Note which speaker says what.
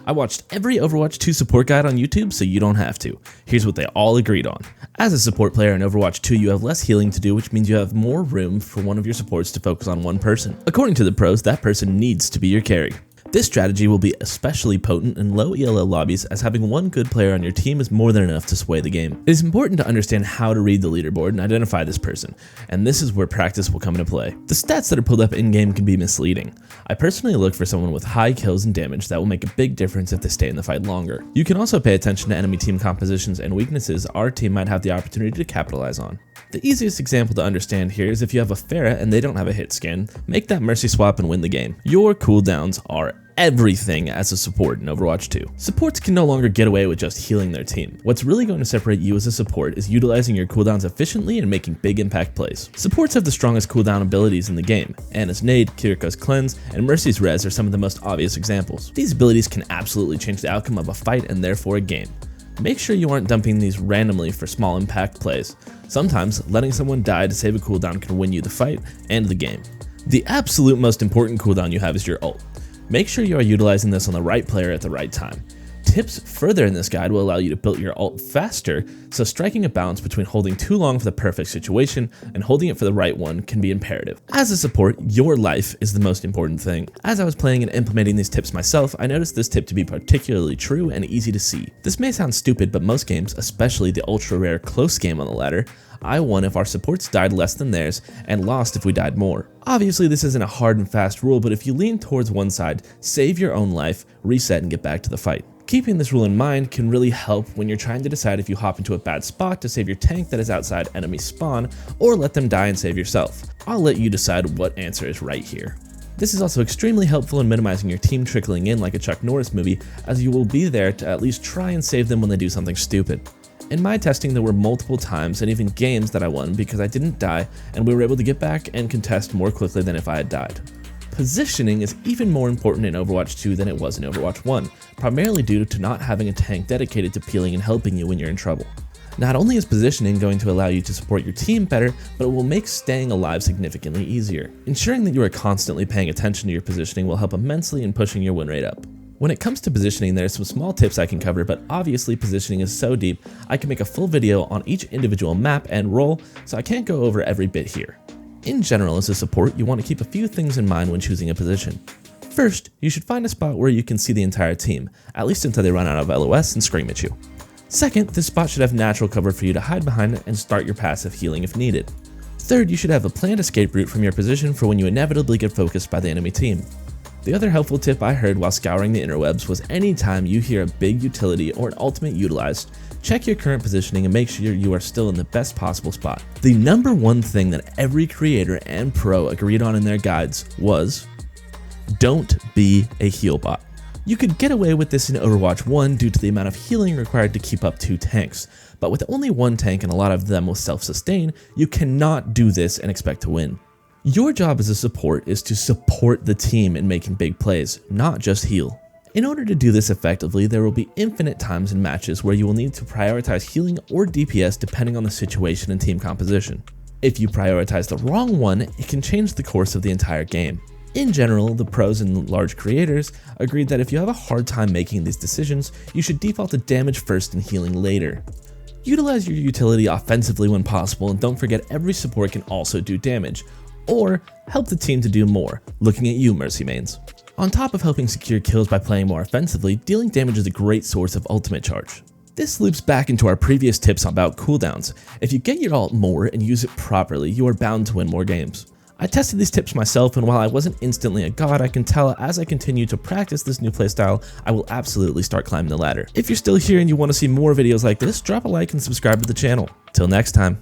Speaker 1: I watched every Overwatch 2 support guide on YouTube so you don't have to. Here's what they all agreed on. As a support player in Overwatch 2, you have less healing to do, which means you have more room for one of your supports to focus on one person. According to the pros, that person needs to be your carry. This strategy will be especially potent in low ELO lobbies, as having one good player on your team is more than enough to sway the game. It is important to understand how to read the leaderboard and identify this person, and this is where practice will come into play. The stats that are pulled up in-game can be misleading. I personally look for someone with high kills and damage that will make a big difference if they stay in the fight longer. You can also pay attention to enemy team compositions and weaknesses our team might have the opportunity to capitalize on. The easiest example to understand here is if you have a Pharah and they don't have a hit scan, make that mercy swap and win the game. Your cooldowns are everything as a support in Overwatch 2. Supports can no longer get away with just healing their team. What's really going to separate you as a support is utilizing your cooldowns efficiently and making big impact plays. Supports have the strongest cooldown abilities in the game. Ana's Nade, Kiriko's Cleanse, and Mercy's Res are some of the most obvious examples. These abilities can absolutely change the outcome of a fight and therefore a game. Make sure you aren't dumping these randomly for small impact plays. Sometimes, letting someone die to save a cooldown can win you the fight and the game. The absolute most important cooldown you have is your ult. Make sure you are utilizing this on the right player at the right time. Tips further in this guide will allow you to build your ult faster, so striking a balance between holding too long for the perfect situation and holding it for the right one can be imperative. As a support, your life is the most important thing. As I was playing and implementing these tips myself, I noticed this tip to be particularly true and easy to see. This may sound stupid, but most games, especially the ultra rare close game on the ladder, I won if our supports died less than theirs and lost if we died more. Obviously this isn't a hard and fast rule, but if you lean towards one side, save your own life, reset and get back to the fight. Keeping this rule in mind can really help when you're trying to decide if you hop into a bad spot to save your tank that is outside enemy spawn, or let them die and save yourself. I'll let you decide what answer is right here. This is also extremely helpful in minimizing your team trickling in like a Chuck Norris movie, as you will be there to at least try and save them when they do something stupid. In my testing, there were multiple times and even games that I won because I didn't die and we were able to get back and contest more quickly than if I had died. Positioning is even more important in Overwatch 2 than it was in Overwatch 1, primarily due to not having a tank dedicated to peeling and helping you when you're in trouble. Not only is positioning going to allow you to support your team better, but it will make staying alive significantly easier. Ensuring that you are constantly paying attention to your positioning will help immensely in pushing your win rate up. When it comes to positioning, there are some small tips I can cover, but obviously positioning is so deep, I can make a full video on each individual map and role, so I can't go over every bit here. In general, as a support, you want to keep a few things in mind when choosing a position. First, you should find a spot where you can see the entire team, at least until they run out of LOS and scream at you. Second, this spot should have natural cover for you to hide behind and start your passive healing if needed. Third, you should have a planned escape route from your position for when you inevitably get focused by the enemy team. The other helpful tip I heard while scouring the interwebs was anytime you hear a big utility or an ultimate utilized, check your current positioning and make sure you are still in the best possible spot. The number one thing that every creator and pro agreed on in their guides was, don't be a heal bot. You could get away with this in Overwatch 1 due to the amount of healing required to keep up 2 tanks, but with only one tank and a lot of them will self-sustain, you cannot do this and expect to win. Your job as a support is to support the team in making big plays, not just heal. In order to do this effectively, there will be infinite times in matches where you will need to prioritize healing or DPS depending on the situation and team composition. If you prioritize the wrong one, it can change the course of the entire game. In general, the pros and large creators agreed that if you have a hard time making these decisions, you should default to damage first and healing later. Utilize your utility offensively when possible, and don't forget every support can also do damage, or help the team to do more, looking at you, Mercy mains. On top of helping secure kills by playing more offensively, dealing damage is a great source of ultimate charge. This loops back into our previous tips about cooldowns. If you get your ult more and use it properly, you are bound to win more games. I tested these tips myself, and while I wasn't instantly a god, I can tell as I continue to practice this new playstyle, I will absolutely start climbing the ladder. If you're still here and you want to see more videos like this, drop a like and subscribe to the channel. Till next time.